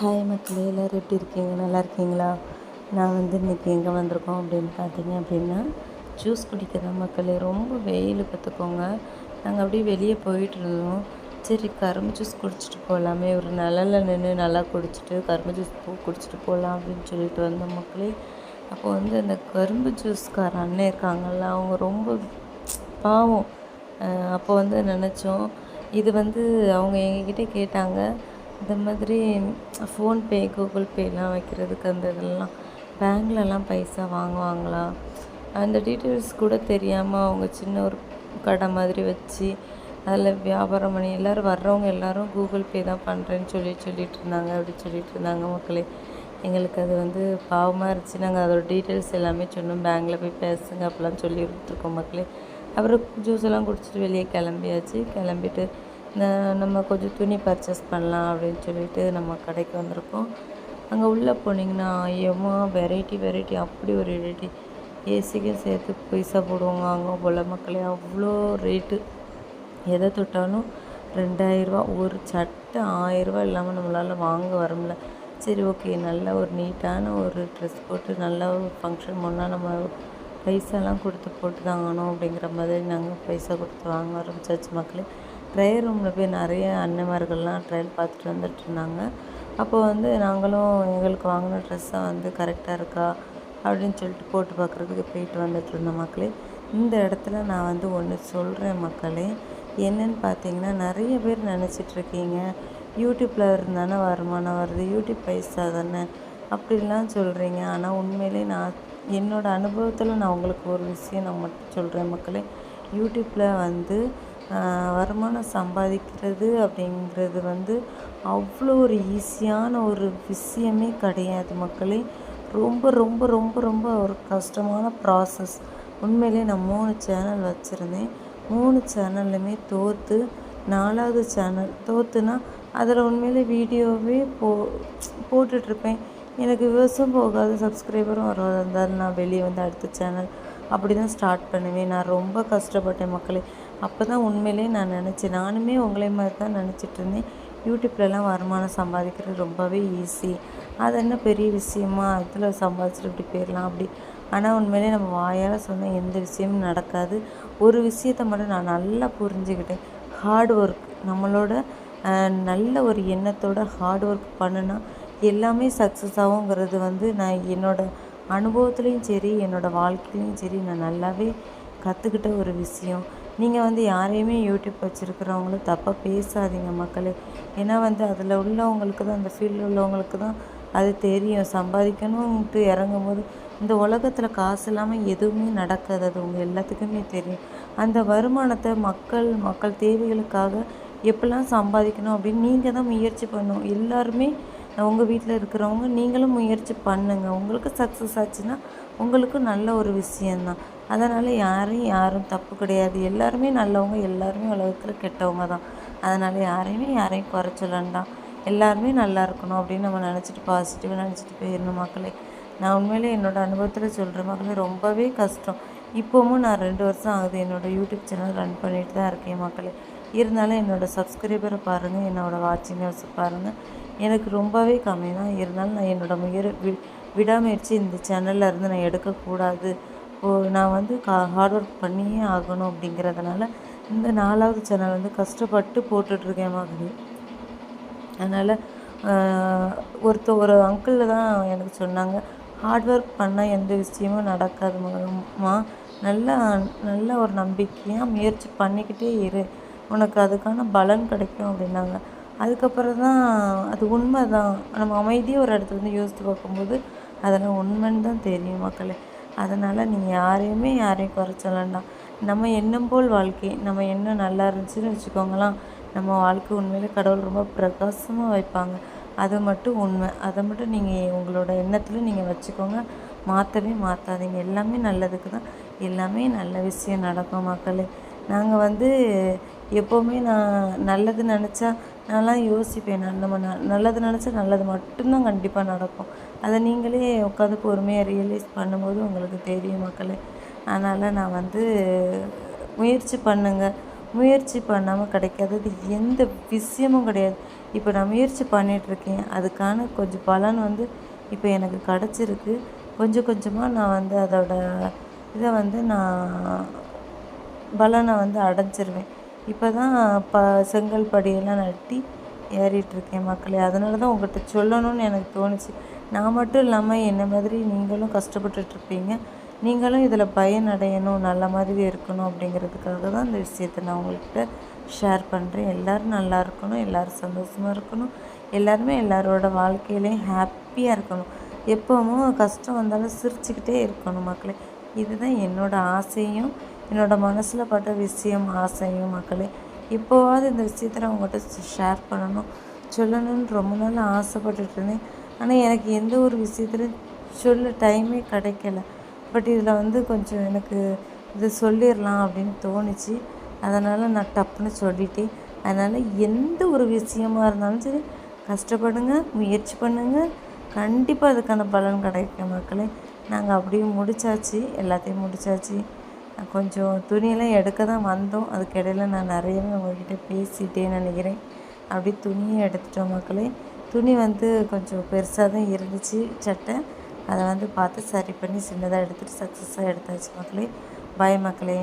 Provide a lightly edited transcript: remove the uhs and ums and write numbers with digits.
Hi மக்களே, எல்லோரும் எப்படி இருக்கீங்க? நல்லா இருக்கீங்களா? நான் இன்றைக்கி எங்கே வந்திருக்கோம் அப்படின்னு பார்த்தீங்க அப்படின்னா, ஜூஸ் குடிக்க தான் மக்களே. ரொம்ப வெயில் பார்த்துக்கோங்க. நாங்கள் அப்படியே வெளியே போயிட்டுருந்தோம். சரி, கரும்பு ஜூஸ் குடிச்சிட்டு போகலாமே, ஒரு நிழல்ல நின்று நல்லா குடிச்சிட்டு கரும்பு ஜூஸ் குடிச்சிட்டு போகலாம் அப்படின்னு சொல்லிட்டு வந்தோம் மக்களே. அப்போ அந்த கரும்பு ஜூஸ்கார அண்ணன் இருக்காங்கல்ல, அவங்க ரொம்ப பாவம். அப்போ நினச்சோம், இது அவங்க எங்ககிட்ட கேட்டாங்க, இந்த மாதிரி ஃபோன்பே, கூகுள் பேலாம் வைக்கிறதுக்கு அந்த இதெல்லாம் பேங்க்லலாம் பைசா வாங்குவாங்களா? அந்த டீட்டெயில்ஸ் கூட தெரியாமல் அவங்க சின்ன ஒரு கடை மாதிரி வச்சு அதில் வியாபாரம் பண்ணி எல்லோரும் வர்றவங்க எல்லோரும் கூகுள் பே தான் பண்ணுறேன்னு சொல்லிட்டு இருந்தாங்க. அப்படி சொல்லிட்டு இருந்தாங்க மக்களே. எங்களுக்கு அது பாவமாக இருந்துச்சு. நாங்கள் அதோட டீட்டெயில்ஸ் எல்லாமே சொன்னோம், பேங்க்கில் போய் பேசுங்க அப்படிலாம் சொல்லி கொடுத்துருக்கோம் மக்களே. அப்புறம் ஜூஸ் எல்லாம் குடிச்சிட்டு வெளியே கிளம்பியாச்சு. கிளம்பிட்டு நம்ம கொஞ்சம் துணி பர்ச்சேஸ் பண்ணலாம் அப்படின்னு சொல்லிட்டு நம்ம கடைக்கு வந்திருக்கோம். அங்கே உள்ளே போனீங்கன்னா ஐயம்மா, வெரைட்டி அப்படி ஒரு வெரைட்டி ஏசிக்கும் சேர்த்து பைசா போடுவாங்க அங்கே போல் மக்களே. அவ்வளோ ரேட்டு, எதை தொட்டாலும் 2000 ஒரு சட்டை 1000 இல்லாமல் நம்மளால் வாங்க வரமுடில. சரி, ஓகே, நல்ல ஒரு நீட்டான ஒரு ட்ரெஸ் போட்டு நல்ல ஒரு ஃபங்க்ஷன் போனால் நம்ம பைசாலாம் கொடுத்து போட்டு தாங்கணும் அப்படிங்கிற மாதிரி நாங்கள் பைசா கொடுத்து வாங்க ஆரம்பிச்சாச்சு மக்களே. ட்ரையல் ரூமில் போய் நிறைய அண்ணன்மார்கள்லாம் ட்ரையல் பார்த்துட்டு வந்துட்டுருந்தாங்க. அப்போது நாங்களும் எங்களுக்கு வாங்கின ட்ரெஸ்ஸை கரெக்டாக இருக்கா அப்படின்னு சொல்லிட்டு போட்டு பார்க்குறதுக்கு போயிட்டு வந்துட்டுருந்தோம் மக்களே. இந்த இடத்துல நான் ஒன்று சொல்கிறேன் மக்களே. என்னென்னு பார்த்தீங்கன்னா, நிறைய பேர் நினச்சிட்ருக்கீங்க, யூடியூப்பில் இருந்தானே வருமானம் வருது, யூடியூப் பைசா தானே அப்படிலாம் சொல்கிறீங்க. ஆனால் உண்மையிலே நான் என்னோடய அனுபவத்தில் நான் உங்களுக்கு ஒரு விஷயம் நான் மட்டும் சொல்கிறேன் மக்களே. யூடியூப்பில் வருமானம் சம்பாதிக்கிறது அப்படிங்கிறது அவ்வளோ ஒரு ஈஸியான ஒரு விஷயமே கிடையாது மக்களே. ரொம்ப ரொம்ப ரொம்ப ரொம்ப ஒரு கஷ்டமான ப்ராசஸ். உண்மையிலே நான் 3 சேனல் வச்சுருந்தேன். 3 சேனல்லையுமே தோற்று 4வது சேனல் தோற்றுனா அதில் உண்மையிலே வீடியோவே போட்டுட்ருப்பேன். எனக்கு வியூஸும் போகாது, சப்ஸ்கிரைபரும் வராது. இருந்தாலும் நான் வெளியே அடுத்த சேனல் அப்படி தான் ஸ்டார்ட் பண்ணுவேன். நான் ரொம்ப கஷ்டப்பட்டேன் மக்களே. அப்போ தான் உண்மையிலே நான் நினச்சேன், நானுமே உங்களே மாதிரி தான் நினச்சிட்ருந்தேன், யூடியூப்லலாம் வருமானம் சம்பாதிக்கிறது ரொம்பவே ஈஸி, அது என்ன பெரிய விஷயமா, அதில் சம்பாதிச்சிட்டு இப்படி போயிடலாம் அப்படி. ஆனால் உண்மையிலே நம்ம வாயால் சொன்னால் எந்த விஷயமும் நடக்காது. ஒரு விஷயத்தை மட்டும் நான் நல்லா புரிஞ்சுக்கிட்டேன், ஹார்ட் ஒர்க். நம்மளோட நல்ல ஒரு எண்ணத்தோட ஹார்ட் ஒர்க் பண்ணுனா எல்லாமே சக்ஸஸ் ஆகுங்கிறது நான் என்னோடய அனுபவத்துலேயும் சரி, என்னோடய வாழ்க்கையிலையும் சரி நான் நல்லாவே கற்றுக்கிட்ட ஒரு விஷயம். நீங்கள் யாரையுமே யூடியூப் வச்சுருக்கிறவங்களும் தப்பாக பேசாதீங்க மக்களே. ஏன்னா அதில் உள்ளவங்களுக்கு தான், அந்த ஃபீல்டில் உள்ளவங்களுக்கு தான் அது தெரியும். சம்பாதிக்கணும்ன்ட்டு இறங்கும்போது இந்த உலகத்தில் காசு இல்லாமல் எதுவுமே நடக்காது, அது உங்கள் எல்லாத்துக்குமே தெரியும். அந்த வருமானத்தை மக்கள் தேவைகளுக்காக எப்படிலாம் சம்பாதிக்கணும் அப்படின்னு நீங்கள் தான் முயற்சி பண்ணணும். எல்லாருமே உங்கள் வீட்டில் இருக்கிறவங்க நீங்களும் முயற்சி பண்ணுங்கள். உங்களுக்கு சக்ஸஸ் ஆச்சுன்னா உங்களுக்கும் நல்ல ஒரு விஷயந்தான். அதனால் யாரும் தப்பு கிடையாது. எல்லாருமே நல்லவங்க, எல்லாருமே உலகத்தில் கெட்டவங்க தான். அதனால் யாரையும் குறை சொல்ல வேண்டாம். எல்லாருமே நல்லா இருக்கணும் அப்படின்னு நம்ம நினச்சிட்டு பாசிட்டிவாக நினச்சிட்டு போயிடணும் மக்களே. நான் உண்மையிலே என்னோடய அனுபவத்தில் சொல்கிற மக்களே, ரொம்பவே கஷ்டம். இப்போவும் நான் 2 வருஷம் ஆகுது என்னோடய யூடியூப் சேனல் ரன் பண்ணிட்டு தான் இருக்கேன் மக்களே. இருந்தாலும் என்னோடய சப்ஸ்கிரைபரை பாருங்கள், என்னோடய வாட்சிங் ஹவர்ஸ் பாருங்கள், எனக்கு ரொம்பவே கம்மி தான். இருந்தாலும் நான் என்னோடய விடாமுயற்சி இந்த சேனலில் இருந்து நான் எடுக்கக்கூடாது, நான் ஹார்ட் ஒர்க் பண்ணியே ஆகணும் அப்படிங்கிறதுனால இந்த 4வது சேனல் கஷ்டப்பட்டு போட்டுட்ருக்கேன் மகளே. அதனால் ஒரு அங்கிள் தான் எனக்கு சொன்னாங்க, ஹார்ட் ஒர்க் பண்ணால் எந்த விஷயமும் நடக்காது மகள்மா, நல்ல ஒரு நம்பிக்கையாக முயற்சி பண்ணிக்கிட்டே இரு, உனக்கு அதுக்கான பலன் கிடைக்கும் அப்படின்னாங்க. அதுக்கப்புறம் தான் அது உண்மை தான். நம்ம அமைதியாக ஒரு இடத்துல யோசித்து பார்க்கும்போது அதெல்லாம் உண்மைன்னு தான் தெரியும் மக்களே. அதனால் நீங்கள் யாரையும் குறை சொல்ல வேண்டாம். நம்ம எண்ணம் போல் வாழ்க்கை. நம்ம எண்ணம் நல்லா இருந்துச்சுன்னு வச்சுக்கோங்களேன், நம்ம வாழ்க்கை உண்மையிலே கடவுள் ரொம்ப பிரகாசமாக வைப்பாங்க. அது மட்டும் உண்மை. அதை மட்டும் நீங்கள் உங்களோட எண்ணத்தில் நீங்கள் வச்சுக்கோங்க, மாற்றவே மாற்றாதீங்க. எல்லாமே நல்லதுக்கு தான், எல்லாமே நல்ல விஷயம் நடக்கும் மக்களே. நாங்கள் எப்போவுமே நான் நல்லது நினச்சா நான்லாம் யோசிப்பேன், நம்ம நல்லது நினச்சா நல்லது மட்டும்தான் கண்டிப்பாக நடக்கும். அதை நீங்களே உட்காந்து பொறுமையாக ரியலைஸ் பண்ணும்போது உங்களுக்கு தெரியும் மக்களே. அதனால் நான் முயற்சி பண்ணுங்கள். முயற்சி பண்ணாமல் கிடைக்காதது எந்த விஷயமும் கிடையாது. இப்போ நான் முயற்சி பண்ணிகிட்ருக்கேன். அதுக்கான கொஞ்சம் பலன் வந்து இப்போ எனக்கு கிடச்சிருக்கு. கொஞ்சம் கொஞ்சமாக நான் வந்து அதோட இதை வந்து நான் பலனை வந்து அடைஞ்சிருவேன். இப்போ தான் செங்கல் படியெல்லாம் நட்டி ஏறிட்டுருக்கேன் மக்களே. அதனால தான் உங்கள்கிட்ட சொல்லணும்னு எனக்கு தோணுச்சு. நான் மட்டும் இல்லாமல் என்ன மாதிரி நீங்களும் கஷ்டப்பட்டுட்ருப்பீங்க. நீங்களும் இதில் பயனடையணும், நல்ல மாதிரி இருக்கணும் அப்படிங்கிறதுக்காக தான் இந்த விஷயத்தை நான் உங்கள்கிட்ட ஷேர் பண்ணுறேன். எல்லோரும் நல்லா இருக்கணும், எல்லோரும் சந்தோஷமாக இருக்கணும், எல்லாருமே எல்லாரோட வாழ்க்கையிலையும் ஹாப்பியாக இருக்கணும். எப்போவும் கஷ்டம் வந்தாலும் சிரிச்சுக்கிட்டே இருக்கணும் மக்களே. இதுதான் என்னோடய ஆசையும், என்னோடய மனசில் பட்ட விஷயம் ஆசையும் மக்களே. இப்போவாவது இந்த விஷயத்தை நான் உங்கள்கிட்ட ஷேர் பண்ணணும், சொல்லணும்னு ரொம்ப நாள் ஆசைப்பட்டுட்டு இருந்தேன். ஆனால் எனக்கு எந்த ஒரு விஷயத்துலையும் சொல்ல டைமே கிடைக்கல. பட் இதில் வந்து கொஞ்சம் எனக்கு இது சொல்லிடலாம் அப்படின்னு தோணுச்சு. அதனால் நான் டப்புன்னு சொல்லிட்டேன். அதனால் எந்த ஒரு விஷயமா இருந்தாலும் சரி, கஷ்டப்படுங்க, முயற்சி பண்ணுங்கள், கண்டிப்பாக அதுக்கான பலன் கிடைக்கும் மக்களே. நாங்கள் அப்படியே முடித்தாச்சு, எல்லாத்தையும் முடித்தாச்சு. கொஞ்சம் துணியெல்லாம் எடுக்க தான் வந்தோம். அதுக்கிடையில் நான் நிறையவே உங்கள்கிட்ட பேசிட்டேன்னு நினைக்கிறேன். அப்படி துணியை எடுத்துட்டோம் மக்களே. துணி வந்து கொஞ்சம் பெருசாக தான் இருந்துச்சு சட்டை. அதை வந்து பார்த்து சரி பண்ணி சின்னதாக எடுத்துகிட்டு சக்ஸஸாக எடுத்தாச்சு மக்களே. பாய் மக்களே.